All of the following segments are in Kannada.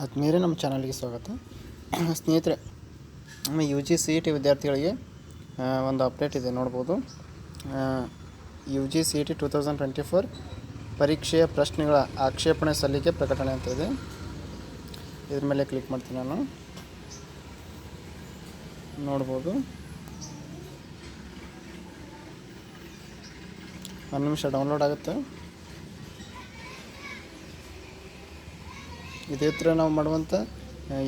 ಆತ್ಮೀಯರೇ, ನಮ್ಮ ಚಾನಲ್ಗೆ ಸ್ವಾಗತ. ಸ್ನೇಹಿತರೆ, ನಮ್ಮ U G C E T ವಿದ್ಯಾರ್ಥಿಗಳಿಗೆ ಒಂದು ಅಪ್ಡೇಟ್ ಇದೆ ನೋಡ್ಬೋದು. U G C E T 2024 ಪರೀಕ್ಷೆಯ ಪ್ರಶ್ನೆಗಳ ಆಕ್ಷೇಪಣೆ ಸಲ್ಲಿಕೆ ಪ್ರಕಟಣೆ ಅಂತ ಇದೆ. ಇದ್ರ ಮೇಲೆ ಕ್ಲಿಕ್ ಮಾಡ್ತೀನಿ. ನಾನು ನೋಡ್ಬೋದು. ಒಂದು ನಿಮಿಷ ಡೌನ್ಲೋಡ್ ಆಗುತ್ತೆ. ಇದೇ ಥರ ನಾವು ಮಾಡುವಂಥ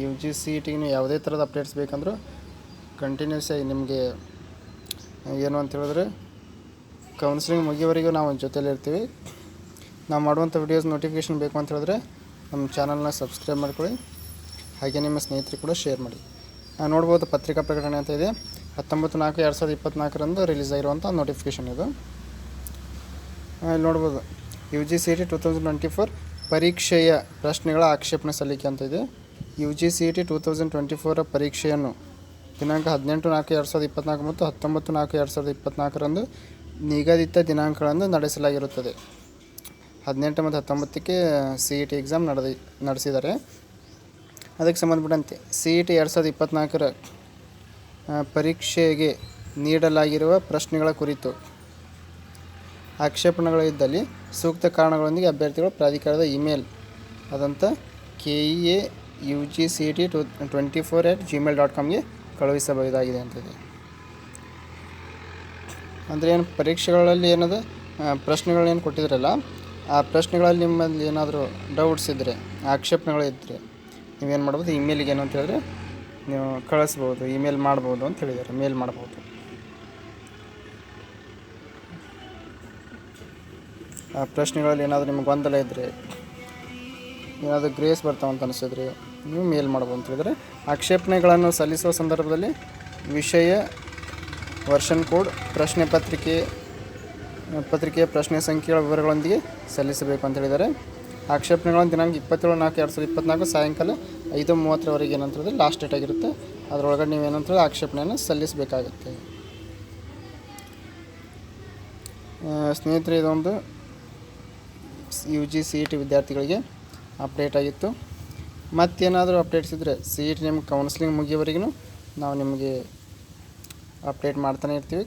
ಯು ಜಿ ಸಿ ಇ ಟಿಗೆ ಯಾವುದೇ ಥರದ ಅಪ್ಡೇಟ್ಸ್ ಬೇಕಂದ್ರೂ ಕಂಟಿನ್ಯೂಸ್ ಆಗಿ ನಿಮಗೆ ಏನು ಅಂತ ಹೇಳಿದ್ರೆ ಕೌನ್ಸಿಲಿಂಗ್ ಮುಗಿಯೋವರೆಗೂ ನಾವು ಜೊತೆಲಿ ಇರ್ತೀವಿ. ನಾವು ಮಾಡುವಂಥ ವಿಡಿಯೋಸ್ ನೋಟಿಫಿಕೇಷನ್ ಬೇಕು ಅಂತ ಹೇಳಿದ್ರೆ ನಮ್ಮ ಚಾನಲ್ನ ಸಬ್ಸ್ಕ್ರೈಬ್ ಮಾಡ್ಕೊಳ್ಳಿ, ಹಾಗೆ ನಿಮ್ಮ ಸ್ನೇಹಿತರಿಗೆ ಕೂಡ ಶೇರ್ ಮಾಡಿ. ನೋಡ್ಬೋದು, ಪತ್ರಿಕಾ ಪ್ರಕಟಣೆ ಅಂತ ಇದೆ. 19/4/2024 ರಿಲೀಸ್ ಆಗಿರುವಂಥ ನೋಟಿಫಿಕೇಷನ್ ಇದು. ಇಲ್ಲಿ ನೋಡ್ಬೋದು, U G C E T 2024 ಪರೀಕ್ಷೆಯ ಪ್ರಶ್ನೆಗಳ ಆಕ್ಷೇಪಣೆ ಸಲ್ಲಿಕೆ ಅಂತ ಇದೆ. U G C E T 2024 ಪರೀಕ್ಷೆಯನ್ನು ದಿನಾಂಕ 18/4/2024 ಮತ್ತು 19/4/2024 ನಿಗದಿತ ದಿನಾಂಕಗಳನ್ನು ನಡೆಸಲಾಗಿರುತ್ತದೆ. 18 ಮತ್ತು 19ಕ್ಕೆ ಸಿ ಇ ಟಿ ಎಕ್ಸಾಮ್ ನಡೆಸಿದ್ದಾರೆ. ಅದಕ್ಕೆ ಸಂಬಂಧಪಟ್ಟಂತೆ ಸಿ ಇ ಟಿ 2024 ಪರೀಕ್ಷೆಗೆ ನೀಡಲಾಗಿರುವ ಪ್ರಶ್ನೆಗಳ ಕುರಿತು ಆಕ್ಷೇಪಣೆಗಳಿದ್ದಲ್ಲಿ ಸೂಕ್ತ ಕಾರಣಗಳೊಂದಿಗೆ ಅಭ್ಯರ್ಥಿಗಳು ಪ್ರಾಧಿಕಾರದ ಇಮೇಲ್ ಆದಂಥ KEUGCET24@gmail.comಗೆ ಕಳುಹಿಸಬಹುದಾಗಿದೆ ಅಂತಿದೆ. ಅಂದರೆ ಏನು ಪರೀಕ್ಷೆಗಳಲ್ಲಿ ಏನದು ಪ್ರಶ್ನೆಗಳೇನು ಕೊಟ್ಟಿದ್ರಲ್ಲ, ಆ ಪ್ರಶ್ನೆಗಳಲ್ಲಿ ನಿಮ್ಮಲ್ಲಿ ಏನಾದರೂ ಡೌಟ್ಸ್ ಇದ್ದರೆ, ಆಕ್ಷೇಪಣೆಗಳಿದ್ದರೆ ನೀವೇನು ಮಾಡ್ಬೋದು, ಇಮೇಲಿಗೆ ಏನು ಅಂತ ಹೇಳಿದ್ರೆ ನೀವು ಕಳಿಸ್ಬೋದು, ಇಮೇಲ್ ಮಾಡ್ಬೋದು ಅಂತ ಹೇಳಿದ್ದಾರೆ. ಮೇಲ್ ಮಾಡ್ಬೋದು. ಆ ಪ್ರಶ್ನೆಗಳಲ್ಲಿ ಏನಾದರೂ ನಿಮ್ಗೆ ಗೊಂದಲ ಇದ್ದರೆ, ಏನಾದರೂ ಗ್ರೇಸ್ ಬರ್ತಾವಂತ ಅನಿಸಿದ್ರೆ ನೀವು ಮೇಲ್ ಮಾಡ್ಬೋದು ಅಂತ ಹೇಳಿದರೆ. ಆಕ್ಷೇಪಣೆಗಳನ್ನು ಸಲ್ಲಿಸುವ ಸಂದರ್ಭದಲ್ಲಿ ವಿಷಯ, ವರ್ಷನ್ ಕೋಡ್, ಪ್ರಶ್ನೆ ಪತ್ರಿಕೆಯ ಪ್ರಶ್ನೆ ಸಂಖ್ಯೆಗಳ ವಿವರಗಳೊಂದಿಗೆ ಸಲ್ಲಿಸಬೇಕು ಅಂತ ಹೇಳಿದ್ದಾರೆ. ಆಕ್ಷೇಪಣೆಗಳನ್ನು ದಿನಾಂಕ 27/4/2024 ಸಾಯಂಕಾಲ 5:30 ಏನಂತಂದರೆ ಲಾಸ್ಟ್ ಡೇಟ್ ಆಗಿರುತ್ತೆ. ಅದರೊಳಗಡೆ ನೀವೇನಂತಂದರೆ ಆಕ್ಷೇಪಣೆಯನ್ನು ಸಲ್ಲಿಸಬೇಕಾಗುತ್ತೆ. ಸ್ನೇಹಿತರೆ, ಇದೊಂದು U G C E T ವಿದ್ಯಾರ್ಥಿಗಳಿಗೆ ಅಪ್ಡೇಟ್ ಆಗಿತ್ತು. ಮತ್ತೇನಾದರೂ ಅಪ್ಡೇಟ್ಸ್ ಇದ್ದರೆ ಸಿ ಇ ಟಿ ನಿಮ್ಗೆ ಕೌನ್ಸಿಲಿಂಗ್ ಮುಗಿಯೋವರೆಗೂ ನಾವು ನಿಮಗೆ ಅಪ್ಡೇಟ್ ಮಾಡ್ತಾನೆ ಇರ್ತೀವಿ.